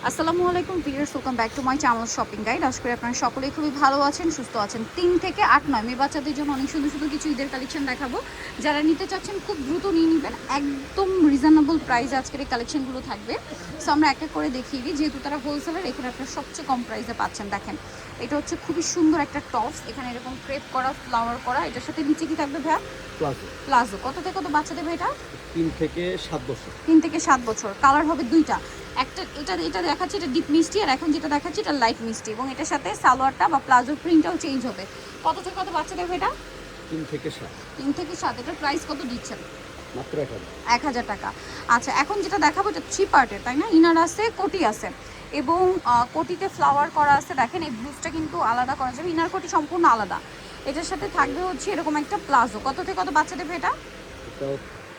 আসসালামু আলাইকুম viewers, welcome back to my channel shopping guide. আশা করি আপনারা সকলেই খুবই ভালো আছেন, সুস্থ আছেন। 3 থেকে 8 নয় মেয়ে বাচ্চাদের জন্য অনেক সুন্দর সুন্দর কিছু ঈদের কালেকশন দেখাবো। যারা নিতে চাচ্ছেন খুব দ্রুত নিয়ে নেবেন, একদম রিজনেবল প্রাইস আজকের এই কালেকশনগুলো থাকবে। সো আমরা এক এক করে দেখিয়ে দিই, যেহেতু তারা হোলসেলার, এখানে আপনারা সবচেয়ে কম প্রাইসে পাচ্ছেন। দেখেন, এটা হচ্ছে খুবই সুন্দর একটা টপস, এখানে এরকম ক্রেপ করা, ফ্লাওয়ার করা। এটার সাথে নিচে কি থাকবে ভাইয়া? প্লাজো। প্লাজো। কত থেকে কত বাচ্চাদের ভাই এটা? 3 থেকে 7 বছর। 3 থেকে 7 বছর। কালার হবে দুইটা, একটা এটা দেখাচ্ছি, এটা ডিপ মিষ্টি, আর এখন যেটা দেখাচ্ছি এটা লাইট মিষ্টি, এবং এটার সাথে সালোয়ারটা বা প্লাজো প্রিন্টটাও চেঞ্জ হবে। কত থেকে কত বাচ্চাদের এটা? 3 থেকে 7। 3 থেকে 7। এটার প্রাইস কত দিচ্ছেন? মাত্র 1000। 1000 টাকা। আচ্ছা, এখন যেটা দেখাবো এটা 3 পার্টের, তাই না? ইনার আছে, কোটি আছে, এবং কোটিতে ফ্লাওয়ার করা আছে। দেখেন, এই ব্লুজটা কিন্তু আলাদা করা যাবে, ইনার কোটি সম্পূর্ণ আলাদা। এটার সাথে থাকবে হচ্ছে এরকম একটা প্লাজো। কত থেকে কত বাচ্চাদের এটা? এটাও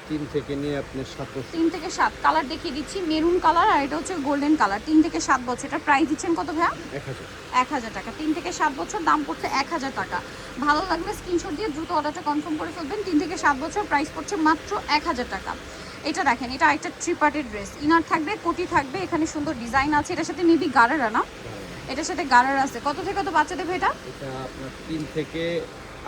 3 থেকে নিয়ে আপনি 7 বছর। 3 থেকে 7। কালার দেখিয়ে দিচ্ছি, মেরুন কালার, আর এটা হচ্ছে গোল্ডেন কালার। 3 থেকে 7 বছর। এটা প্রাইস দিচ্ছেন কত ভাইয়া? 1000। 1000 টাকা। 3 থেকে 7 বছর, দাম পড়ছে 1000 টাকা। ভালো লাগলে স্ক্রিনশট দিয়ে দ্রুত অর্ডারটা কনফার্ম করে ফেলবেন। 3 থেকে 7 বছর, প্রাইস পড়ছে মাত্র 1000 টাকা। এটা দেখেন, এটা একটা 3 পার্টের ড্রেস। ইনার থাকবে, কোটি থাকবে, এখানে সুন্দর ডিজাইন আছে। এটার সাথে মেবি গারারা না? এটার সাথে গারার আছে। কত থেকে কত বাচ্চাদের এটা? এটা আপনার 3 থেকে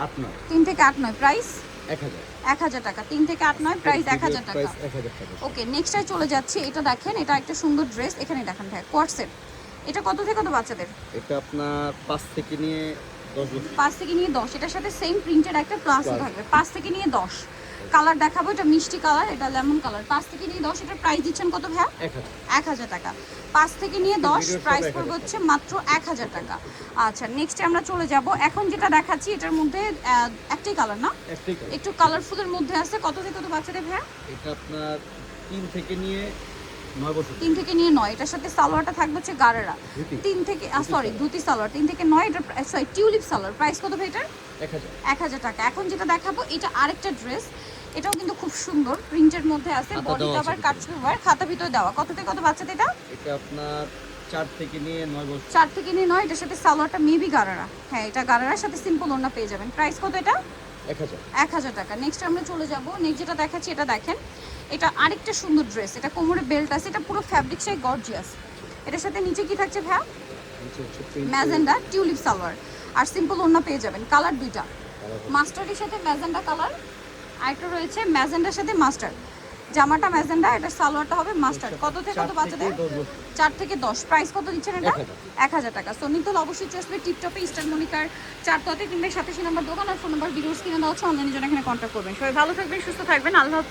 8 নয়। 3 থেকে 8 নয়, প্রাইস 1000। 1000 টাকা। 3 থেকে 8 নয়, প্রাইস 1000 টাকা। প্রাইস 1000 টাকা। ওকে, নেক্সটটায় চলে যাচ্ছি। এটা দেখেন, এটা একটা সুন্দর ড্রেস। এখানে দেখেন ভাই, কোয়ার্সেট। এটা কত থেকে কত বাচ্চাদের? এটা আপনার 5 থেকে নিয়ে 10 বছর। 5 থেকে নিয়ে 10। এটার সাথে সেম প্রিন্টেড একটা প্লাসও থাকবে। 5 থেকে নিয়ে 10। কালার দেখাবো, এটা মিষ্টি কালার, এটা লেমন কালার। 5 থেকে নিয়ে 10। এটার প্রাইস দিচ্ছেন কত ভাইয়া? 1000। 1000 টাকা। 5 থেকে নিয়ে 10, ভিডিওর প্রাইস সব পড়বে 1000 হচ্ছে মাত্র 1000 টাকা। আচ্ছা, নেক্সটে আমরা চলে যাব। এখন যেটা দেখাচ্ছি এটার মধ্যে একটাই কালার না, একটাই কালার। একটু কালারফুলের মধ্যে আছে। কত থেকে কত বাচ্চাদের ভাইয়া? এটা আপনার 3 থেকে নিয়ে 9 বছর। 3 থেকে নিয়ে 9। এটার সাথে সালোয়ারটা থাকবে হচ্ছে গারারা। ধুতি। 3 থেকে সরি, ধুতি সালোয়ার। 3 থেকে 9। এটা সরি, টিউলিপ সালোয়ার। প্রাইস কত ভাই এটার? 1000। 1000 টাকা। এখন যেটা দেখাবো এটা আরেকটা ড্রেস। এটাও কিন্তু খুব সুন্দর, প্রিন্টের মধ্যে আছে, খাতা বডিটা দেওয়া আছে আবার ভিতরে। কাটছবি ওয়ার, খাতা ভিতরে দেওয়া। কত থেকে কত বাচ্চাদের এটা? এটা আপনার 4 থেকে নিয়ে 9 বছর। 4 থেকে নিয়ে 9। এটার সাথে সালোয়ারটা মেবি গারারা। হ্যাঁ, এটা গারারার সাথে সিম্পল ওড়না পেয়ে যাবেন। প্রাইস কত এটা? 1000। 1000 টাকা। নেক্সট আমরা চলে যাব। নেক্সট যেটা দেখাচ্ছি এটা দেখেন, এটা আরেকটা সুন্দর ড্রেস। এটা কোমরে বেল্ট আছে, এটা পুরো ফ্যাব্রিকটাই গর্জিয়াস। এটার সাথে নিচে কি থাকছে ভাইয়া? নিচে হচ্ছে প্রিন্ট। ম্যাজেন্ডা টিউলিপ সালোয়ার, আর সিম্পল ওড়না পেয়ে যাবেন। কালার দুইটা, মাস্টার্ডের সাথে ম্যাজেন্ডা কালার, আরেকটা রয়েছে ম্যাজেন্ডার সাথে মাস্টার্ড। জামাটা ম্যাজেন্ডা, এটা সালোয়ারটা হবে মাস্টার্ড। কত থেকে কত বাচ্চাদের? 4 থেকে 10। প্রাইস কত দিচ্ছেন এটা? 1000 টাকা। সো নিতে হলে অবশ্যই চলে আসবে টিপটপে, ইস্টার্ন মনিকার 4 তলাতে, কিংবা 87 নম্বর দোকান, আর ফোন নাম্বার ভিডিওস কিনে দেওয়া হচ্ছে। অনলাইনের জন্য এখানে কন্ট্যাক্ট করবেন। সবাই ভালো থাকবেন, সুস্থ থাকবেন। আল্লাহ হাফেজ।